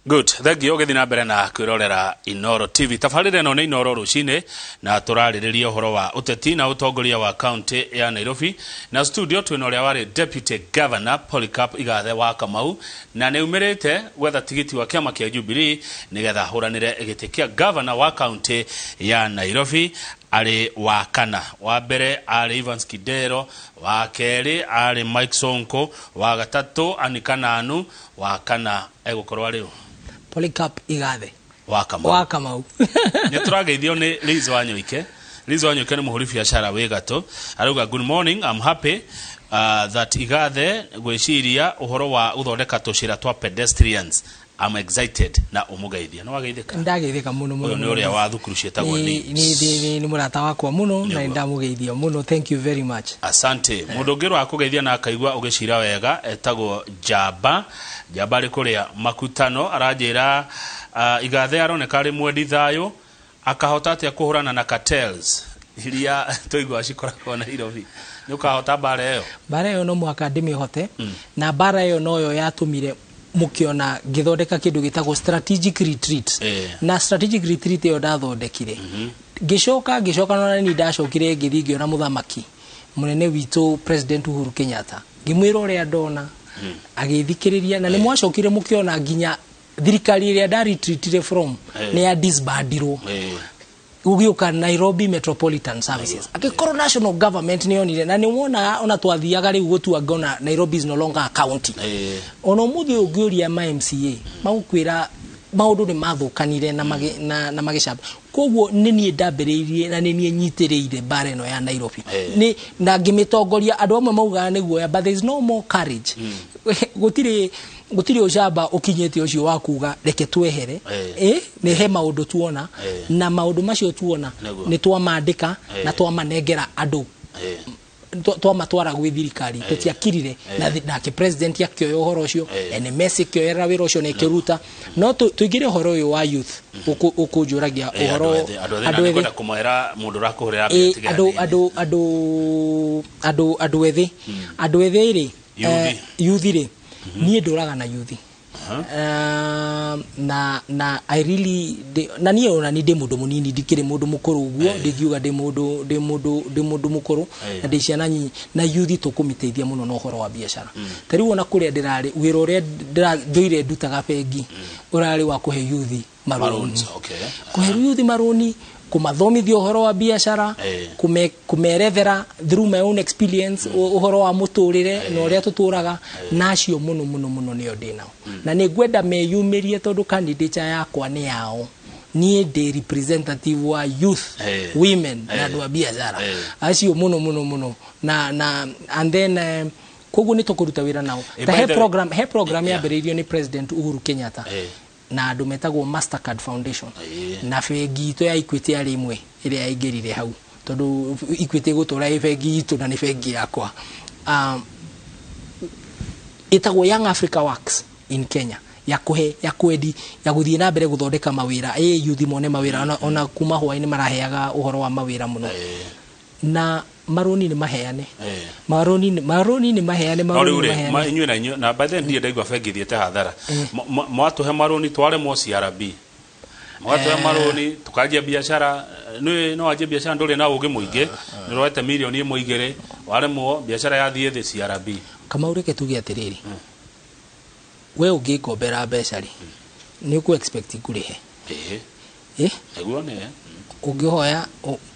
Good. Thank you. Ogethi na mbere na kwirorera Inoro TV. Tafarire no ni Inoro rucine na turaririria uhoro wa uteti na utongoria wa county ya Nairobi. Na studio twina uria wari Deputy Governor Polycarp Igathe wa Kamau na ne umirite gwetha tigiti wa kiama kia Jubilee nigetha huranire giti kia governor wa county ya Nairobi. Ari wa kana wa mbere ari Evans Kidero, wa keri ari Mike Sonko, wa gatatu ani Kananu, wa kana egukorwa riu Polycarp Igathe wa Kamau. Ni turageithio ni Liz Wanyoike. Liz Wanyoike ni muhuri biashara we gato. Aruga good morning, I'm happy that Igathe gwiciria uhoro wa uthondeka tucira twa pedestrians. I'm excited na umugeithia. No wageithika? Ndageithika muno muno. Ni uria wa thukuru cietagwo ni murata wakwa muno na ndamugeithia muno. Thank you very much. Asante. Mundu ngiro akugeithia na akaigwa ugicira wega etagwo Jaba. Jaba ri kuria makutano arajira Igathe aroneka ari mwendi thayo akahota atia kuhurana na cartels iria toigwa cikoragwo na Nairobi. Ni ukahota bara iyo? Bara iyo no mwaka ndimihote na bara iyo noyo yatumire mukiona githondeka kindu gitagwo strategic retreat. Na strategic retreat iyo ndathondekire gicoka no ni ndacokire ngithingio na muthamaki munene witu President Uhuru Kenyatta ngimwira uria ndona agithikiriria na ni mwacokire mukiona nginya thirikari iria nda retreatire from ni ya disbandirwo ugiuka Nairobi Metropolitan Services akikorwo national government ni onire na ni wona ona twathiaga riu gutua ngona Nairobi is no longer a county ono muthi ungiuria ma MCA magukwira maundu ni mathukanire na magicamba koguo ni nie ndambiriirie na ni nie nyitiriire bara eno ya Nairobi ni na ngimitongoria andu amwe mauga niguo but there is no more courage gutiri ujamba ukinyete ucio wa kuga reke twehere ni he maundu tuona na maundu macio tuona ni twamandika na twamanengera andu twamatwara gwi thirikari tutiakirire na ke president yakioyo uhoro ucio NMS kioera wira ucio nekiruta no tuigire uhoro uyu wa youth ukujuragia uhoro andu ethi kumwera mundu rakuhurira andu ethi ri youth ri nie nduraga na youth na I really na nie ona ni de mundu munini ndikire mundu mukuru uguo ndigiuga de mundu mukuru na de ciana nyi na youth tukumiteithia muno no horo wa biashara tari wona kuria ndirari wira uria ndoire ndutaga bengi urari wa kuhe youth maroni kuhe youth maroni kumathomithia uhoro wa biashara kumerethera through my own experience uhoro wa muturire no ria tuturaga nacio muno ni odinao na ni gwenda meyumirie tondu candidate yakwa ni yao nie de representative wa youth women na do biashara acio muno na and then kogu ni tukuruta wira nao he program ya bereirio ni President Uhuru Kenyatta na andu metagwo Mastercard Foundation na bengi ito ya Equity ari imwe iria yaingirire hau tondu Equity gutura bengi itu na ni bengi yakwa itagwo Young Africa Works in Kenya ya kwendi ya guthie na mbere guthondeka mawira youth mone mawira ona kuma hwaini maraheaga uhoro wa mawira muno na maroni ni maheane maroni ni maheane inyuĩ na by then ndaigua bengi thiete hathara mwatuhe maroni tware mo CRB mwatuhe maroni tukanjia biashara no anjie biashara nduri na ugi muingi nirwete milioni 1 ware mo biashara yathie thi CRB kama ureke tuge atiriri we ungikombera mbeca ri ni ku expect kurihe eguo ne ungihoya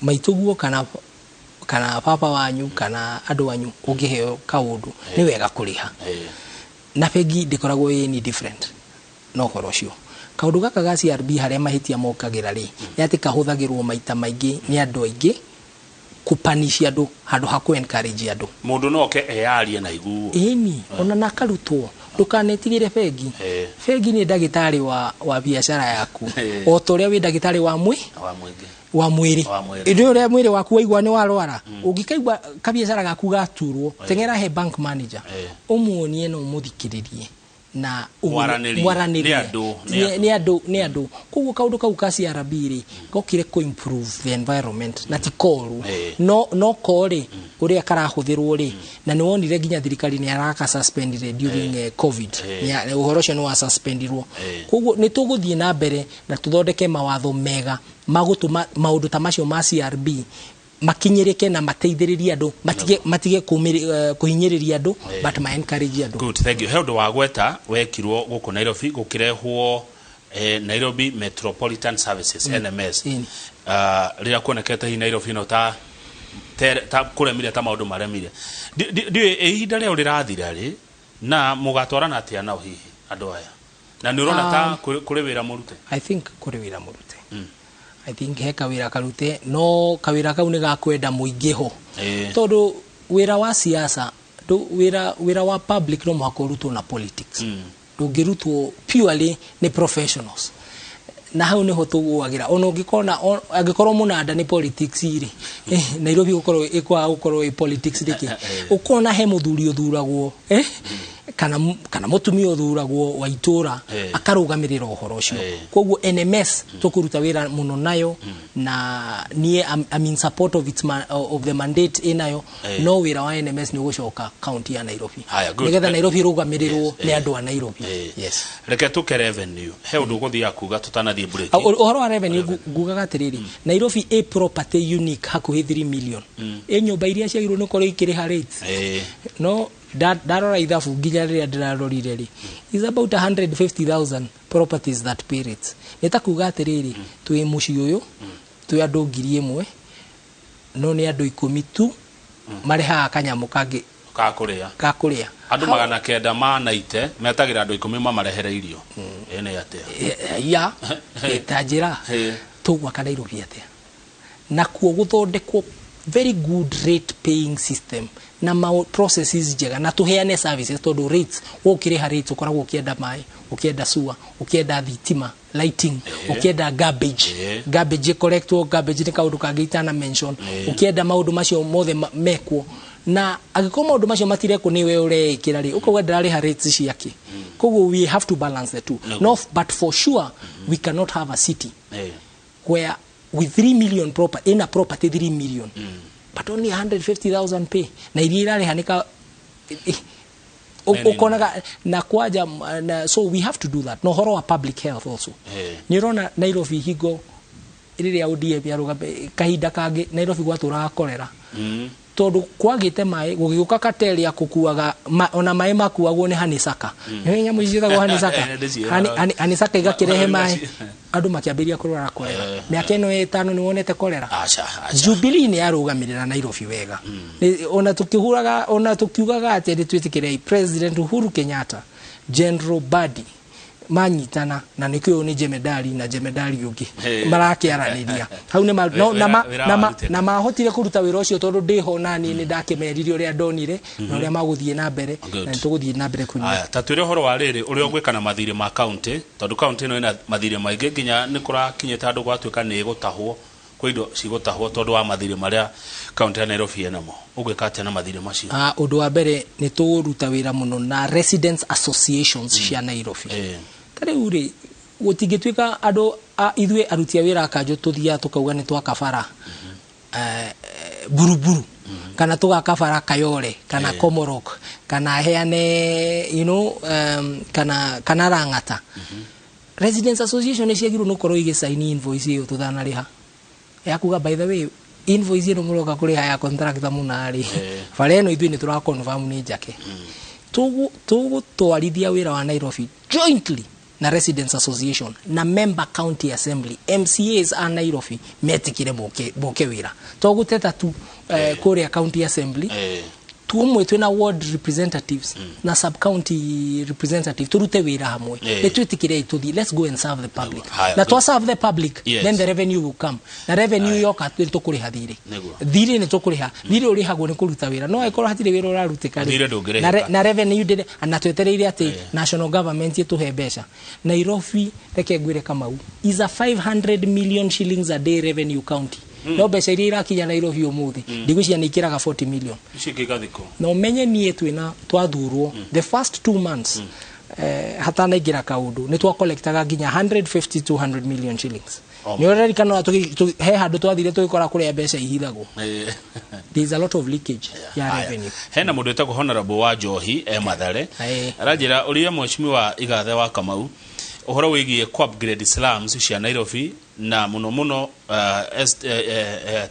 maituguo kana papa wanyu kana andu wanyu ungiheo kaundu ni wega kuriha na bengi ndikoragwo ni different no horo cio kaundu gaka ga CRB haria mahitia mokagira ri yati kahuthagirwo maita maingi ni andu aingi kupanisha andu handu ha ku encourage andu mundu no ke eyarie na iguo ona nakarutwo ndukanetigire bengi ni ndagitari wa biashara yaku o toria wi ndagitari wa mwiri ndio ria mwiri waku waigwa ni warwara ungikaigwa kabiashara gaku gaturwo tengera he bank manager umuonie no muthikiririe na mwaranĩria nĩ andũ koguo kaũndũ kau ka CRB rĩ gokire ku improve the environment na ti koru no kore ũrĩa karahũthĩrwo rĩ na nĩ wonire nginya thirikari nĩ araka suspended during covid ũhoro ũcio nĩ wa suspendirwo koguo nĩ tũgũthiĩ na mbere na tũthondeke mawatho mega magũtũma maũndũ ta macio ma CRB makinyirike na mateithĩrĩria andũ matige kuhinyĩrĩria andũ but ma encourage andũ. Good, thank you. Hendo wa gweta wekirwo gũkũ Nairobi gũkirehwo Nairobi Metropolitan Services NMS rĩrĩa kuonekete hi Nairobi no ta kũremire ta maũndũ maremire ndiũ ihinda rĩo rĩrathira rĩ na mũgatwarana atĩa nao hihi andũ aya na nĩ ũrona ta kũrĩ wĩra mũrute. I think kũrĩ wĩra mũrute. I think he kawira karute no kawira kau ni gakwenda muingi ho tondu wira wa siasa wira wa public no mwakorutwo na politics ndungirutwo purely ni professionals na hau ni ho tuguagira ona ungikona agikorwo munanda ni politics iri Nairobi gukorwo i politics riki ukona he muthuri uthuragwo kana mutumia uthuragwo wa itura akarugamirira uhoro ucio koguo NMS tukuruta wira muno nayo na nie I mean support of the mandate inayo no wira wa NMS ni gucoka county ya Nairobi nigetha Nairobi rugamirirwo ni andu a Nairobi. Yes, reke tuke revenue he undu guthia kuga tutanathie break uhoro wa revenue ngugaga atiriri Nairobi a property unique hakuhi 3 million nyumba iria ciagirwo ni korwo ikiriha rates no darora ithabu nginya rĩrĩa ndĩrarorire rĩ is about 150,000 properties that pay rates nitakuga atiriri twi muci uyu twi andu 1,000 no ni andu 10 tu marehaga kanyamu kangi kakuria andu 900 manaite metagira andu 10 mamarehere irio ene atia ya etajira tugwa kana Nairobi atia na kuo guthondekwo very good rate paying system na processes jega na tuheane services tondu rates ukiriha rates ukoragwo ukienda mai ukienda sewer ukienda thitima lighting ukienda garbage collectwo garbage ni kaundu kangitana mention ukienda maundu macio mothe mekwo na agikorwo maundu macio matireko niwe ureikira ri uko wenderariha rates ciake koguo we have to balance the two but for sure we cannot have a city where with 3 million in a property 3 million but only 150,000 pay na iria hanika ukonaga na kwaja so we have to do that no horo wa public health also nirona Nairobi higo iriria ODM yaruga kahinda kangi Nairobi gwatura kolera tondu kwagite mai gugiuka kateli ya kukuaga ona mai makuagwo ni hanisaka ni nyamu icithagwo hanisaka hanisaka igakirehe mai andu makiambiria kurwara kolera miaka ino 5 ni wonete kolera Jubilee ni yarugamirira Nairobi wega ona tukiugaga ati twitikirai President Uhuru Kenyatta General Badi manyitana na nikyo ni jemedari na jemedari yugi marakiaraniria hau ni na mahotire kuruta wira ucio tondu ndiho nani ni ndakemeririo ria ndonire na uria maguthie na mbere na tuguthie na mbere kunywa ta twire horo wa riri uria ungwikana mathire ma county tondu county no ina mathire maingi nginya ni kurakinyeta andu gwatuika ni gutahwo kwa indo cigutahwo tondu wa mathire maria county ya Nairobi enamo ugwika atia na mathire macio undu wa mbere ni turuta wira muno na residents associations cia Nairobi tare uri gutigituika andu ithwe arutia wira akanjo tuthia tukauga ni twakabara buruburu kana tugakabara Kayole kana Komorok kana heane kana Rangata residents association ciagirwo no korwo igisign invoice iyo tuthanariha yakuga by the way invoice ino muroka kuriha ya contractor munari fareno ithwe ni tura confirm ni njake tugu twarithia wira wa Nairobi jointly na residents association na member county assembly MCAs a Nairobi metikire boke wira toguteta tu Korea county assembly tuomwe twina ward representatives na sub county representative turute wira hamwe letwetikire tuthi let's go and serve the public na to serve the public then the revenue will come na revenue yoka tukuri hathire thire ni tukuri ha thire uri hagwo ni kuruta wira no aikoro hatire wira urarutika na revenue dide anatwetereire ati national government yetuhe mbeca Nairobi reke ngwire Kamau is a 500 million shillings a day revenue county no mbeca iria irakinya Nairobi umuthi ndigwicia ni ikiraga 40 million icikigathiko no menye nie twina twathurwo the first 2 months hatanaingira kaundu ni twa collectaga nginya 150 to 100 million shillings ni already kana he handu twathire twikora kuria mbeca ihithagwo. There is a lot of leakage ya revenue. Hena mundu etagwo Honorable wa Njohi Mathare aranjira uria mheshimiwa Igathe wa Kamau uhoro wigie ku upgrade slums cia Nairobi na muno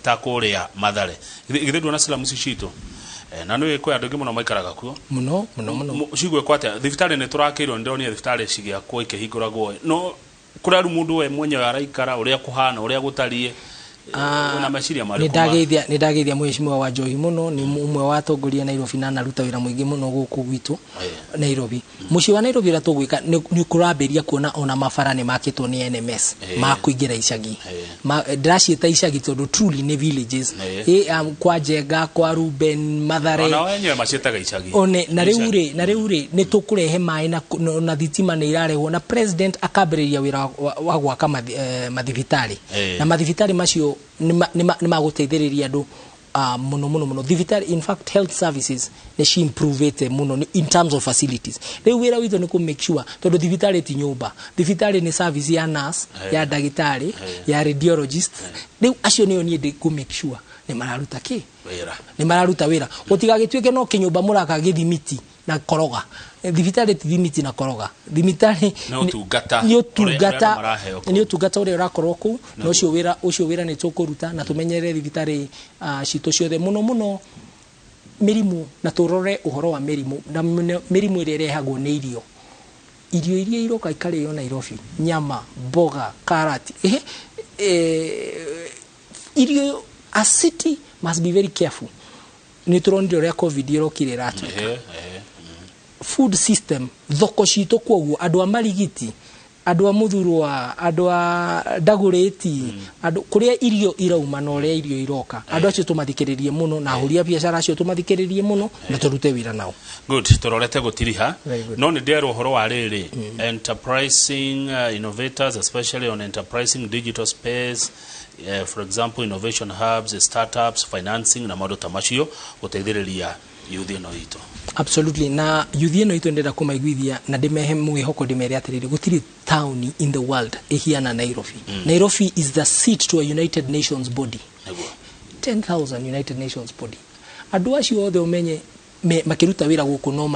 ta kuria Mathare githindwo na slums ciito na no ikwe andu muno maikaraga kuo muno cigwe kwate thibitari ni turakirwo ndoni thibitari cigia kwa ikihinguragwo no kuraru mundu we mwenye araikara uria kuhana uria gutarie na maciria mari ni ndageithia mheshimiwa wa Njohi muno ni umwe wa atongoria Nairobi na naruta wira mwingi muno guku gwitu Nairobi muci wa Nairobi ra tugwika ni kuramberia kuona ona mabara ni makitwo ni NMS ma kuingira icagi ndiraciita icagi tondu truly ni villages kwa Njenga kwa Ruben Mathare ona wenyewe macietaga icagi one na riure ni tukurehe mai na thitima ni irarehwo na president akabereria wira wa gwaka mathibitari na mathibitari macio ni maguteithiriria andu muno thibitari in fact health services ni shi improve muno in terms of facilities riu wira witu ni ku make sure tondu thibitari ti nyumba thibitari ni service ya nurse ya dagitari ya radiologist riu acio ni oni ndi ku make sure ni mararuta ni mararuta wira utigagituike no kinyumba muraka githimiti na koroga thibitari ti thimiti na koroga thibitari ni utungata uri urakorwo ku no ucio wira ni tukuruta na tumenyere thibitari cito ciothe muno mirimu na turore uhoro wa mirimu na mirimu ire rehagwo ni irio iria iroka ikario Nairobi nyama boga karati irio a city must be very careful ni turondio ria covid irokire ratu food system thoko cito kwoguo andu amarigiti andu amuthurwa andu dagureti andu kuria irio irauma no ria irio iroka andu acio tumathikiririe muno na huria biashara acio tumathikiririe muno na turute wira nao. Good, turorete gutiriha no ni ndero horo wa riri enterprising innovators especially on enterprising digital space for example innovation hubs startups financing na maundu tamacio guteithiriria youth ino ito. Absolutely na youth ino ito ndenda kumaiguithia na ndimehe mwihoko ndimere atiriri gutiri town in the world ihiana Nairobi. Nairobi is the seat to a United Nations body. 10,000 United Nations body. Andu acio othe umenye makiruta wira guku no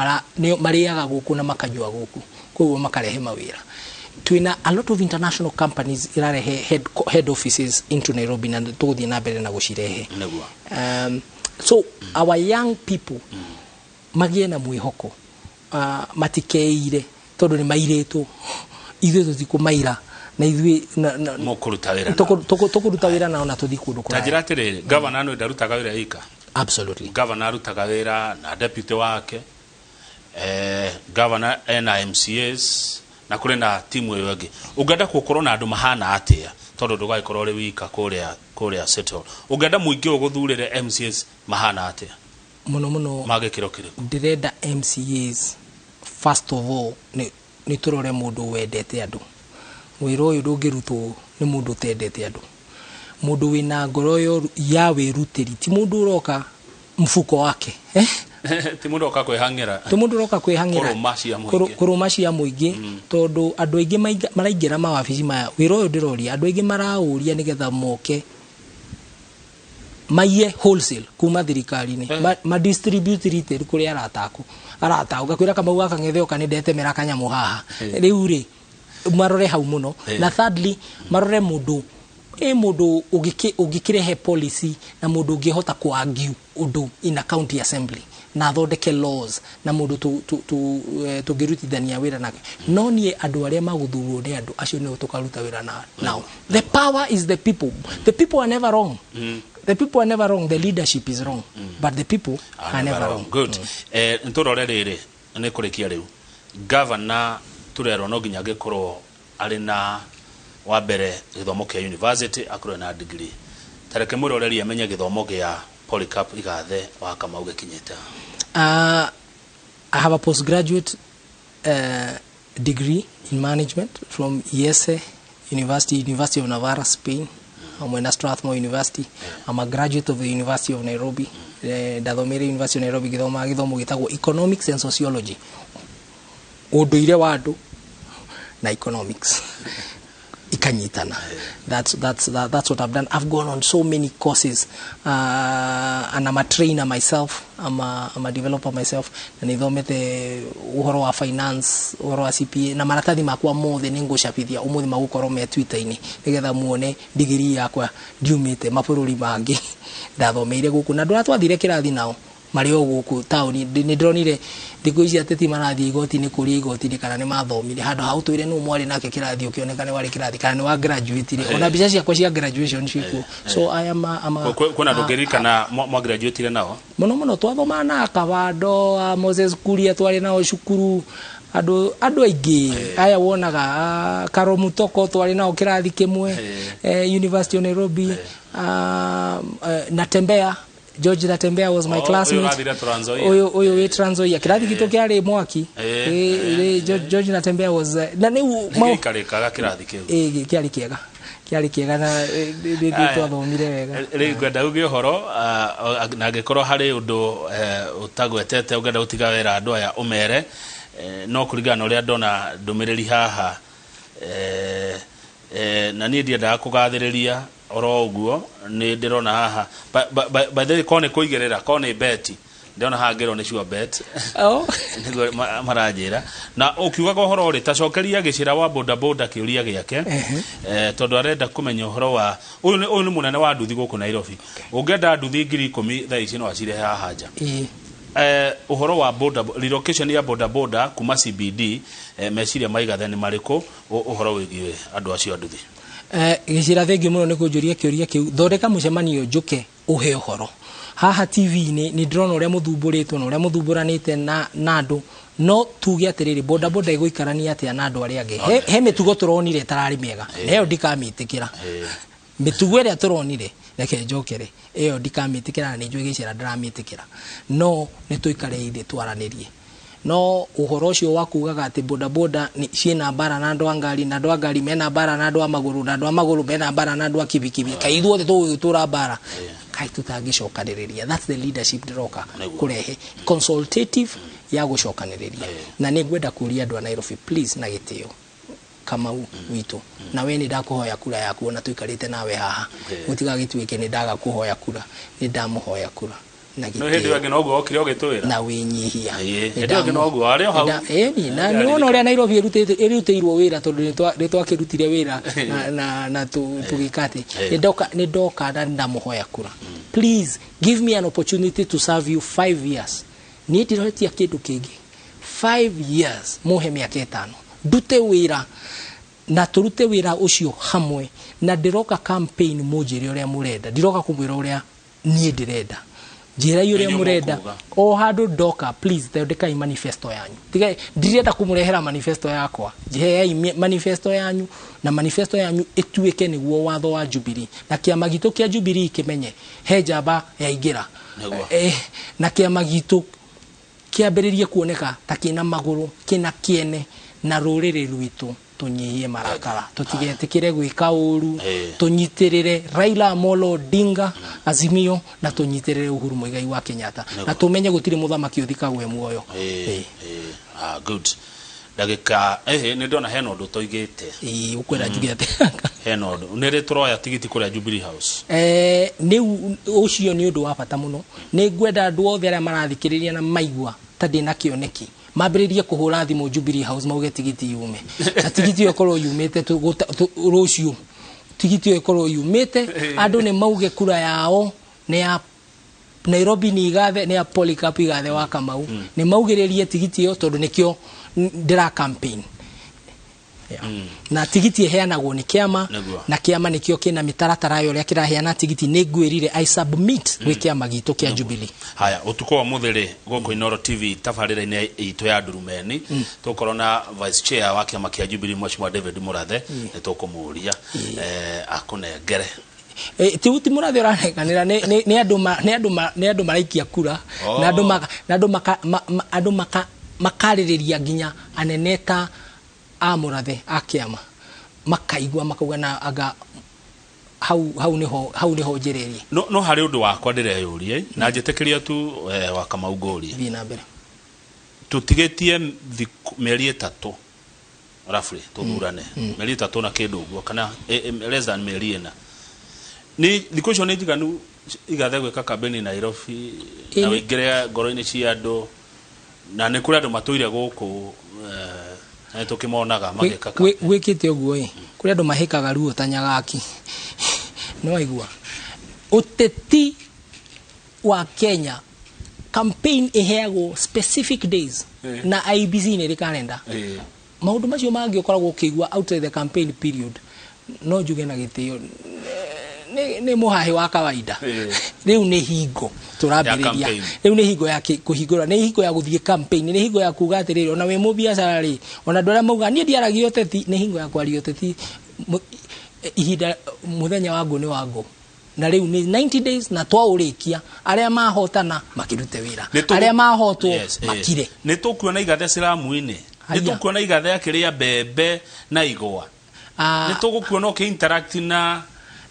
mariaga guku na makanyua guku koguo makarehe mawira. Twina a lot of international companies irarehe head offices into Nairobi na tuguthie na mbere na gucirehe. So our young people magie na mwihoko matikeire tondu ni mairetu ithuĩ tutikumaira na ithuĩ mukuruta wira tukuruta wira na ona tuthi kundu kuraya. Tajira atiriri governor no ndarutaga wira ika. Absolutely. Governor arutaga wira na deputy wake governor na MCAs na kule na timu iyo ingi ugenda gukorwo na andu mahana atia tondu ndugaikorwo ri wika kuria settle ugenda muingi uguthurire MCAs mahana atia muno magikiro kiriku ndirenda MCAs first of all ni turore mundu wendete andu wiro uyu ndungirutwo ni mundu tendete andu mundu wina ngoro yo ya wirutiri ti mundu uroka mfuko wake ti mundu oka kwihangira kurumacia muingi tondu andu aingi maraingira mawabici maya wiro uyu ndiroria andu aingi marauria nigetha moke maiye wholesale kuma thirikari-ini ma distribute retail kuri arataku gakwira kama waka ngetheo kanidete mera kanyamu haha riu ri marore hau muno na thirdly marore mundu mundu ugikirehe policy na mundu ungihota kuargue undu in a county assembly na thondeke laws na mundu tugirutithania wira nake no nie andu aria maguthurwo ni andu acio ni tukaruta wira now the power is the people are never wrong. The people are never wrong, the leadership is wrong, but the people are never wrong. Good. Nturore riri ni kurikia riu governor turero no ginya gikorwo ari na wa mbere githomo kia university akorwo na degree tareke muroreri amenye githomo gia Polycarp Igathe wa Kamau gikinyita. I have a postgraduate degree in management from IESE University of Navarra, Spain. I'm in Strathmore University. I'm a graduate of the University of Nairobi. Dathomere University of Nairobi githomo gitagwo economics and sociology. unduire wa andu na economics ikanyitana. That's what I've done. I've gone on so many courses, and I'm a trainer myself. I'm a developer myself. Na nithomete uhoro wa finance, uhoro wa CPA na maratathi makwa mothe ningucabithia umuthi magukorwo me Twitter-ini nigetha muone degree yakwa ndiumite mabũrũri mangi ndathomeire guku na ndura twathire kirathi nao mari o guku tauni ni ndronire thiku ici ateti marathie igoti-ini kuria igoti-ini kana ni mathomire handu ha utwire no mwari nake kirathi ukionekane wari kirathi kana ni wa graduate ire ona bica ciakwa cia graduation ciku. So I am kuna ndugeri kana mwa graduate nao muno twathoma na Kawando, Moses Kuria twari nao cukuru andu aingi aya wonaga Karomu Toko twari nao kirathi kimwe University of Nairobi, Natembea George Natembea was my classmate. Oyo we Trans Nzoia kirathi gitu kiari mwaki George Natembea was na ni karekaga kirathi kiu kiari kiega na twathomire wega. Ri ngwenda uge horo na ngikorwo hari undu utagwetete ungenda utiga wera andu aya umere no kuringana uria ndona ndumiriri haha na ni ndiendaga kugathiriria oro uguo ni ndirona haha by the way kone kuigerera kone beti ndona hangero ni sure bet nigo marajira na ukiuga ko horo ri tacokeria gicira wa boda kiuria giake tondu arenda kumenya horo wa uyu ni munene wa nduthi guku Nairobi ungenda nduthi 10,000 thaa ici no acire haha nja uhoro wa relocation ya boda kuma CBD meciria maigathe ni mariko uhoro wigie andu acio nduthi gicira thengio muno ni kunjuria kiuria kiu thondeka mucemanio njuke uhe uhoro haha TV ni ndrona uria muthumburitwo na uria muthumburanite na andu no tuge atiriri boda iguikarania atia na andu aria angi he mitugo turonire tarari mega heyo ndikamitikira mitugo iria turonire reke njokere eyo ndikamitikira ni njwe gicira ndiramitikira no ni tuikare ithi twaranirie no uhoro ucio wakugaga ati boda ni ciena bara na andu angari na andu angari mena bara na andu amaguru na andu amaguru mena bara na andu akibikibi kaithu othe tutura bara kai tutagicokaniriria. That's the leadership ndiroka kurehe consultative ya gucokaniriria na ni ngwenda kuria andu a Nairobi please na gitio Kamau witu na we ni ndakuhoya kura yaku na tuikarite nawe haha gutiga gituike ni ndaga kuhoya kura ni ndamuhoya kura no hindi wage no go okire ogitwira na winyihia hindi wage no go ari hau na ni wona uri Nairobi iruteirwo wira tondu ni twakirutire wira na tugikate ni ndoka na ndamuhoya kura. Please give me an opportunity to serve you 5 years. Ni ndirotia kindu kingi 5 years muhe miaka 5 ndute wira na turute wira ucio hamwe na ndiroka campaign mujiri uria murenda ndiroka kumwira uria nie ndirenda njira yuria murenda o handu ndoka please thondekai manifesto yanyu tiga ndirenda kumurehera manifesto yakwa njehei manifesto yanyu na manifesto yanyu ituike niguo watho wa Jubilee na kiama gitu kia Jubilee kimenye he njamba yaingira na kiama gitu kiambiririe kuoneka ta kina maguru kina kiene na ruriri rwitu tunyihie marakara tutigetikire gwika uru tunyitirire Raila Amolo Odinga Azimio na tunyitirire Uhuru Muigai wa Kenyatta na tumenye gutiri muthamaki uthikagwe muoyo good dagika ni ndona heno ndu toigite ukwera njugite heno ndu nire turoya tigiti kuria Jubilee House ni ucio ni undu wa bata muno ni ngwenda andu othe aria marathikiriria na maigua tadi na kioneki mabiririe kuhura thimu Jubilee House mauge tigiti yume na tigiti yokorwo yumite rucio tigiti yokorwo yumite andu ni mauge kura yao ni ya Nairobi ni igathe ni ya Polycarp igathe wa Kamau ni maugiririe tigiti yo tondu nikio ndira campaign na tigiti heanagwo ni kiama na kiama nikio kina mitaratara yo ria kiraheana tigiti ni ngwirire I submit gwi kiama gitu kia Jubilee. Haya utuko wa muthiri goko Inoro TV tafarira-ini itu ya Ndurumeni tukorwo na vice chair wa kiama kia Jubilee Mheshimiwa David Murathe ni tukumuria akunengere tiuti Murathe uranekanira ni andu maraikia kura na andu makaririria ginya aneneta a Murathe akiama makaigwa makauga na aga hau niho njererie no hari undu wakwa ndireyurie na njitikiria tu wa Kamau Ngũrie thina mbere tutigetie mĩeri 3 roughly tuthurane mĩeri 3 na kĩndũ ũguo kana less than mĩeri 4 ni thikũ icio nĩ njiganu igathe gwĩka kambeni Nairobi na wĩingĩre ngoro-inĩ cia andũ na nĩ kũrĩ andũ matũire gũkũ na tukimonaga magĩka gwĩkĩte ũguo kũrĩ andũ mahĩkaga ruo ta nyagaki no aigua ũteti wa Kenya campaign iheagwo specific days na IBC nĩ ri calendar maũndũ macio mangĩ ũkoragwo ũkĩigua outside the campaign period no njuge na gĩtĩo nĩ muhahe wa kawaida rĩu nĩ hingo turambĩrĩria rĩu nĩ hingo ya kũhingũra nĩ hingo ya gũthiĩ campaign nĩ hingo ya kuga atĩrĩrĩ ona we mũbiacara rĩ ona ndũrĩa mauga niĩ ndiaragia ũteti nĩ hingo ya kwaria ũteti ihinda muthenya wa ngũ nĩ wa ngũ na rĩu nĩ 90 days na twaũrĩkia arĩa mahotana makirute wĩra arĩa mahotwo makire nĩ tũkuona igathe Siramu-inĩ nĩ tũkuona igathe akĩrĩa mbembe na igwa nĩ tũgũkuona ũkĩ-interact na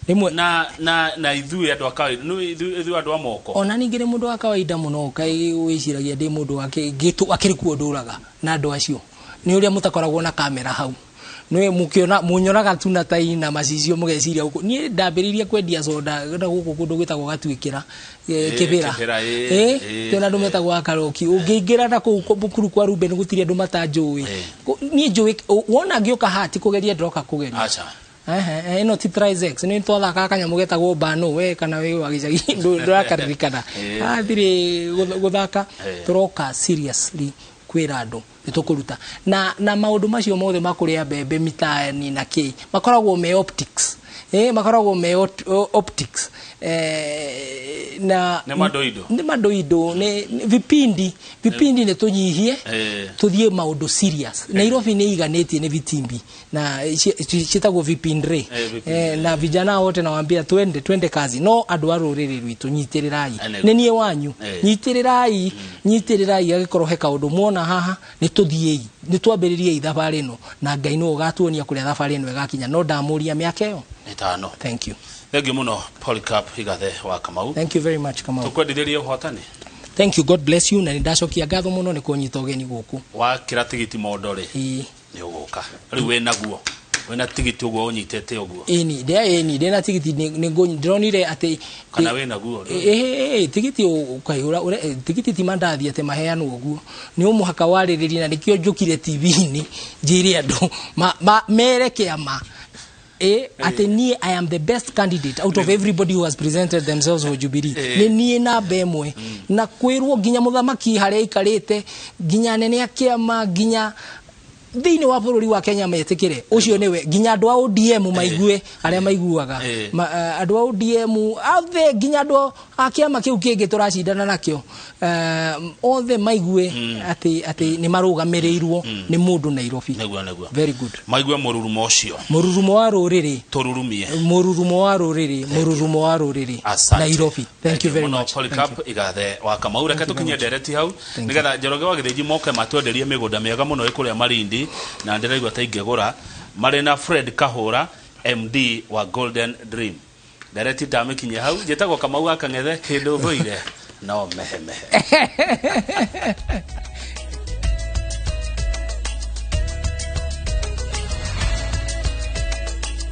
ithuĩ andũ a kawaida ithuĩ andũ a moko ona ningĩ nĩ mũndũ wa kawaida mũno kai wĩciragia ndĩ mũndũ wake akĩrĩ kuo ndũraga na andũ acio nĩ ũrĩa mũtakoragwo na kamera hau nĩ mũkĩona mũnyoraga tu na tai na macicio mũgeciria gũkũ niĩ ndambĩrĩirie kwendia soda gũkũ kũndũ gwĩtagwo Gatuĩkĩra Kĩbĩra tena andũ metagwo akaroki ũngĩingĩra na kũu bukuru kwa Ruben gũtirĩ andũ matanjũĩ niĩ njũĩ wona ngĩoka hati kũgeria ndoka kũgeria ino ti trizex ni twathaka kanyamũ getagwo bano we kana we wa gĩcagi ndũrakaririkana thirĩ gũthaka tũroka seriously kwĩra andũ nĩtũkũruta na maũndũ macio mothe makũrĩa mbembe mitaani na kĩ makoragwo me optics makoragwo me optics na nĩ madoido nĩ vipindi nĩ tunyihie tuthie maũndũ serious Nairobi nĩ iganĩtie nĩ vitimbi na citagwo vipindre na vijana wote nawaambia twende kazi no andũ a rũrĩrĩ rwitũ nyitĩrĩrai nĩ niĩ wanyu nyitĩrĩrai agĩkorwo he kaũndũ muona haha nĩ tuthiei nĩ twambĩrĩrie thabarĩ ĩno na Ngai nĩ ũgatuonia kũrĩa thabarĩ ĩno ĩgakinya no ndamũria mĩaka ĩyo 5 thank you muno Polycarp Igathe wa Kamau thank you very much Kamau tukwendithĩrie ũhotani thank you God bless you na ndacokia ngatho muno nĩ kũnyita ũgeni gũkũ wakĩra tigiti Mondore nĩ ũgũka rĩu wĩ naguo wĩna tigiti ũguo ũnyitĩte ũguo ndĩna tigiti ndĩronire atĩ kana wĩ naguo tigiti ũkaihũra tigiti ti mandathi atĩ maheanwo ũguo nĩ ũmũhaka warĩrĩria na nĩkĩo njũkire TV-inĩ njĩre andũ mere kĩama ati niĩ I am the best candidate out of everybody who has presented themselves for Jubilee nĩ niĩ namba ĩmwe na kwĩrwo nginya mũthamaki harĩa aikarĩte nginya nene a kĩama nginya thĩinĩ wa bũrũri wa Kenya metĩkĩre ũcio nĩwe nginya andũ a ODM maigue arĩa maiguaga andũ a ODM othe nginya andũ a kĩama kĩu kĩngĩ tũracindana nakĩo othe maigue atĩ nĩ marũgamĩrĩirwo nĩ mũndũ Nairobi very good maigue mũrurumo ũcio mũrurumo wa rũrĩrĩ tũrurumie mũrurumo wa rũrĩrĩ Nairobi thank you very much Polycarp Igathe wa Kamau reke tũkinye ndereti hau nĩgetha Njoroge wa Gĩthĩnji moke matwenderie mĩgũnda mĩega mũno ĩkũrĩa Malindi na ndĩraigua ta ingĩgũra marĩ na Fred Kahũra MD wa Golden Dream ndereti ndamĩkinye hau njĩtagwo Kamau Akang'ethe kĩndũ thũire no mehe